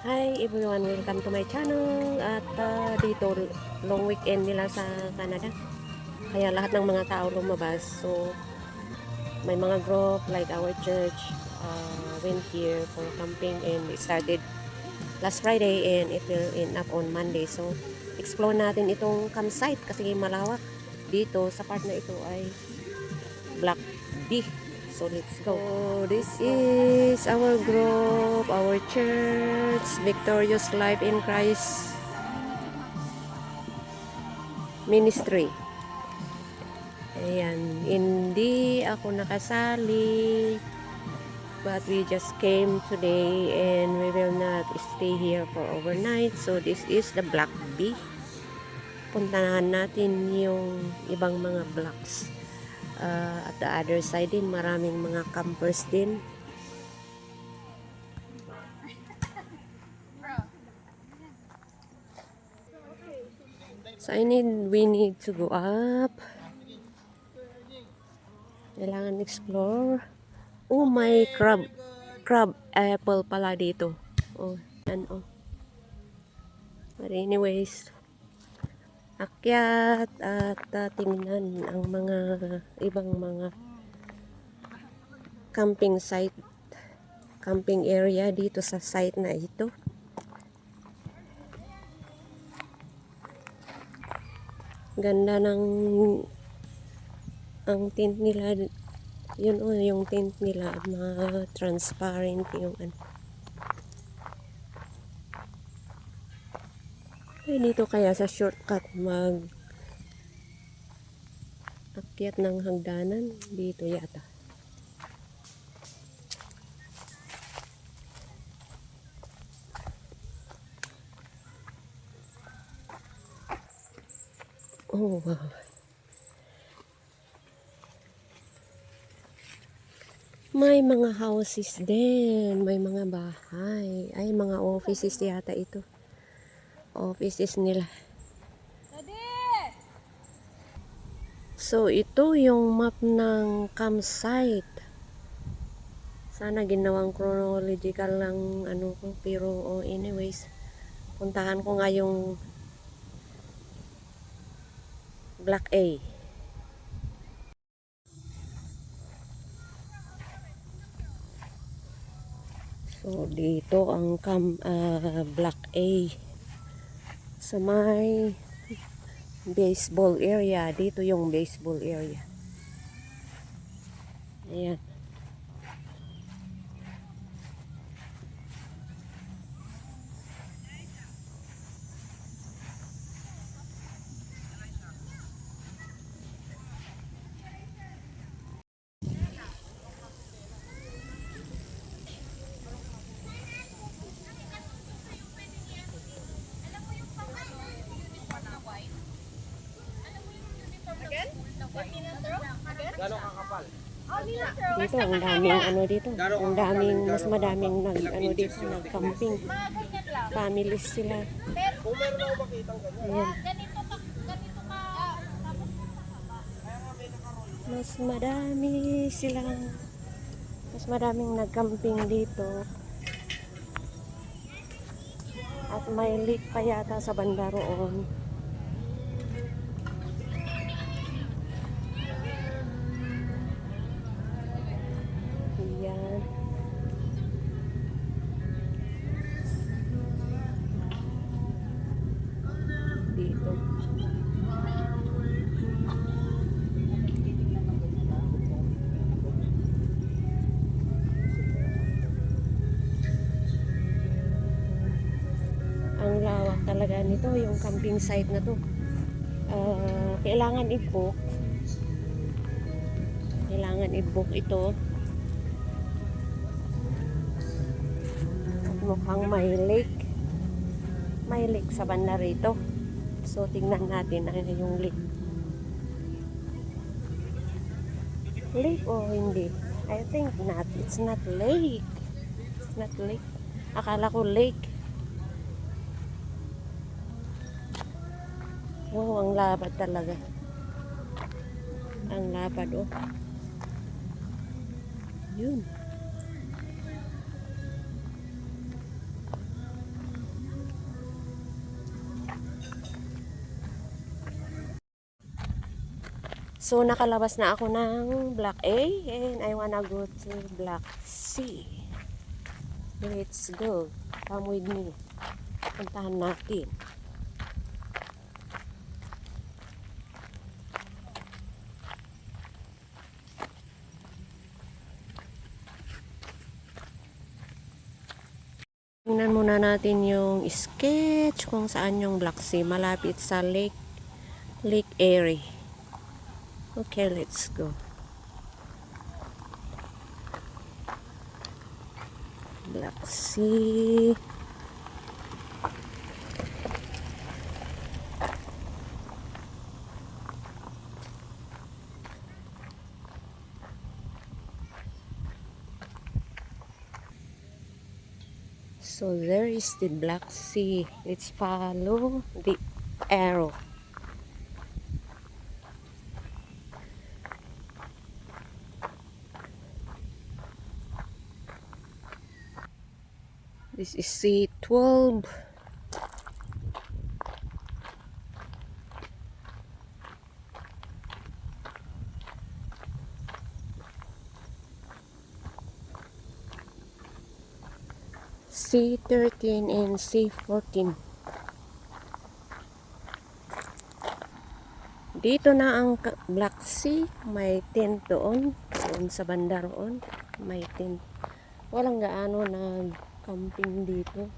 Hi everyone, welcome to my channel. At dito long weekend nila sa Canada. Kaya lahat ng mga tao lumabas. So may mga group like our church went here for camping, and it started last Friday and it will end up on Monday. So explore natin itong campsite kasi malawak. Dito sa part na ito ay Black B. So let's go. So this is our group, our church, Victorious Life in Christ Ministry. Ayan, hindi ako nakasali, but we just came today and we will not stay here for overnight. So this is the Black B. Puntahan natin yung ibang mga blocks. At the other side din, maraming mga campers din. So we need to go up. Kailangan explore. Oh, my crab apple pala dito. Oh, yan oh. But anyways, akyat at tingnan ang mga ibang mga camping site, camping area dito sa site na ito. Ganda ng ang tent nila. Yun oh, yung tent nila, transparent yung ano. Dito kaya sa shortcut akyat ng hagdanan dito yata. Oh wow. May mga houses din, may mga bahay, ay mga offices yata ito. Offices nila. So ito yung map ng campsite. Sana ginawang chronological lang ano ko, pero anyways, puntahan ko nga yung Black A. So dito ang Black A sa may baseball area. Dito yung baseball area. Ayan. Dito ang daming ano dito. Ang daming mas madaming ano dito nag-camping. Families sila. Ayan. Mas madaming nag-camping dito. At may lake pa yata sa banda roon. Ayan. Dito. Ang lawak talaga nito, yung camping site na to. Kailangan i-book. Ito. At mukhang may lake. May lake sa banda rito. So tingnan natin ano yung lake. Lake o hindi? I think not. It's not lake. It's not lake. Akala ko lake. Oh, ang lapad talaga. Ang lapad oh. Yun. So, nakalabas na ako ng Block A and I wanna go to Block C. Let's go. Come with me. Puntahan natin. Tingnan muna natin yung sketch kung saan yung Block C. Malapit sa Lake Erie. Okay, let's go. Block C. So there is the Black Sea. Let's follow the arrow. This is C12. C13 and C14. Dito na ang Black Sea. May tent doon. Doon sa banda roon. May tent. Walang gaano nag-camping dito.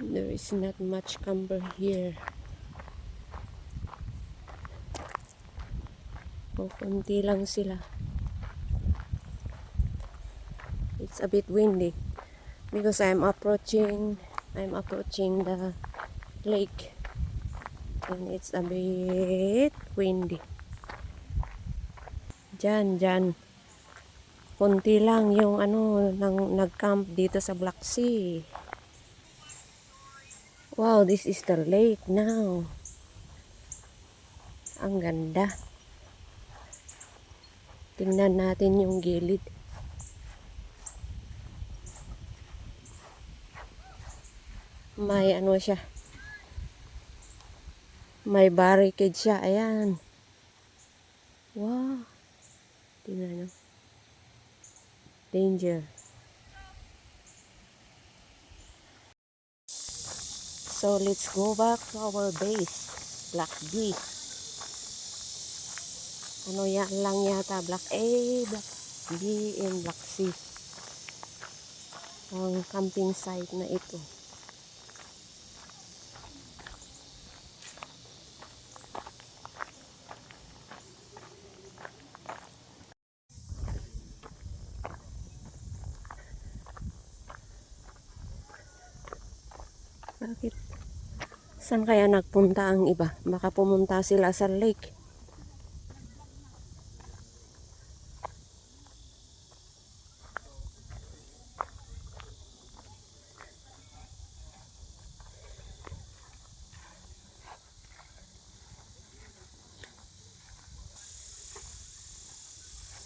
There is not much camper here. O, konti lang sila. It's a bit windy because I'm approaching the lake and it's a bit windy. Diyan. Konti lang yung nag-camp dito sa Black Sea. Wow, this is the lake now. Ang ganda. Tingnan natin yung gilid. May siya. May barricade siya. Ayan. Wow. Tingnan nyo. Danger. So, let's go back to our base. Block B. Yan lang yata. Block A, Block B, and Block C. Ang camping site na ito. Bakit? Saan kaya nagpunta ang iba? Baka pumunta sila sa lake.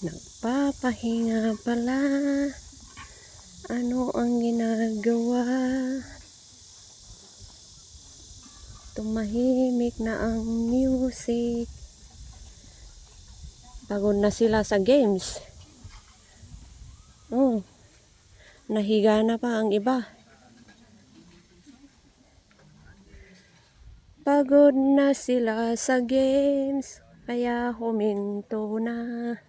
Nagpapahinga pala. Ano ang ginagawa? Tumahimik na ang music. Pagod na sila sa games. Oh, nahiga na pa ang iba. Pagod na sila sa games, kaya huminto na.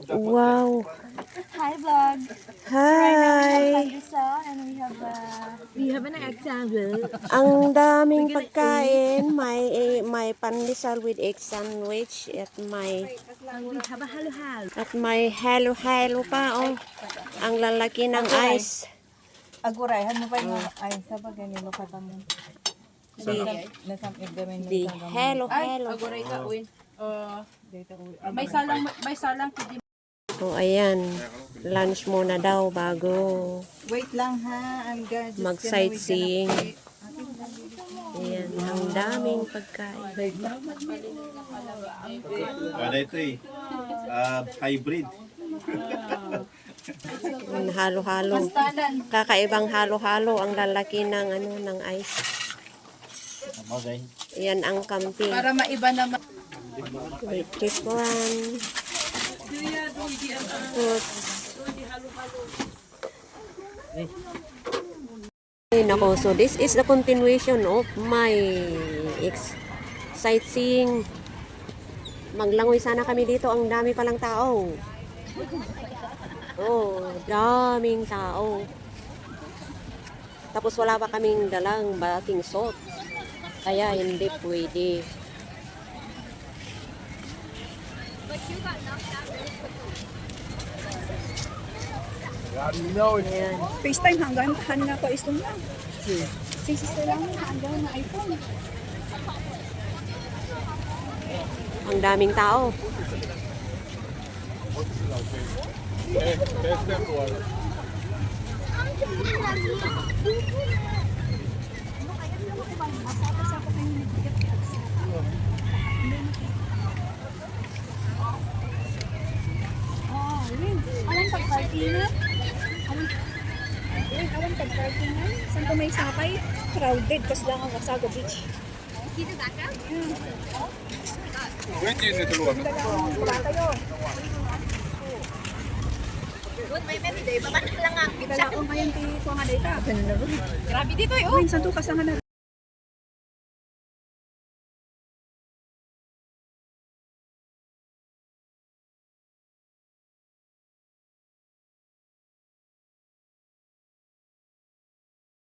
Wow. Hi vlog. Hi. And we have an example. Ang daming pagkain. May pandesal with egg sandwich at may We have a halo-halo. halo-halo pa. Oh. Ang lalaki ng ice. Agurayhan mo pa yung ay sa bagay nilo pa mo. The halo-halo. Aguray ka, uwin. May salang kidi. Oh, ayan. Lunch muna daw bago Wait lang ha, I'm gonna just mag-sightseeing. Ayan. Yan, ang daming pagkain. Ano ito eh? Hybrid. Yan, halo-halo. Kakaibang halo-halo ang lalaki ng ano ng ice. Okay. Yan ang camping. Para maiba naman. With chicken. Fruits. Ay, nako, so this is the continuation of my sightseeing. Maglangoy sana kami dito. Ang dami palang tao. Oh, daming tao. Tapos wala pa kaming dalang baking salt. Kaya hindi pwede. Ayan. FaceTime hanggang kanina ko is lang. Sisis lang hanggang na iPhone. Ang daming tao. Oh, Win. Awan pag-parkingan. Awan pag-parkingan. Saan ko may sapay? Crowded. Kasi lang ang Wasaga Beach. Wala kayo. Dala ko ngayon ti ko nga day ka. Grabe dito eh. Win, saan to ka sa nga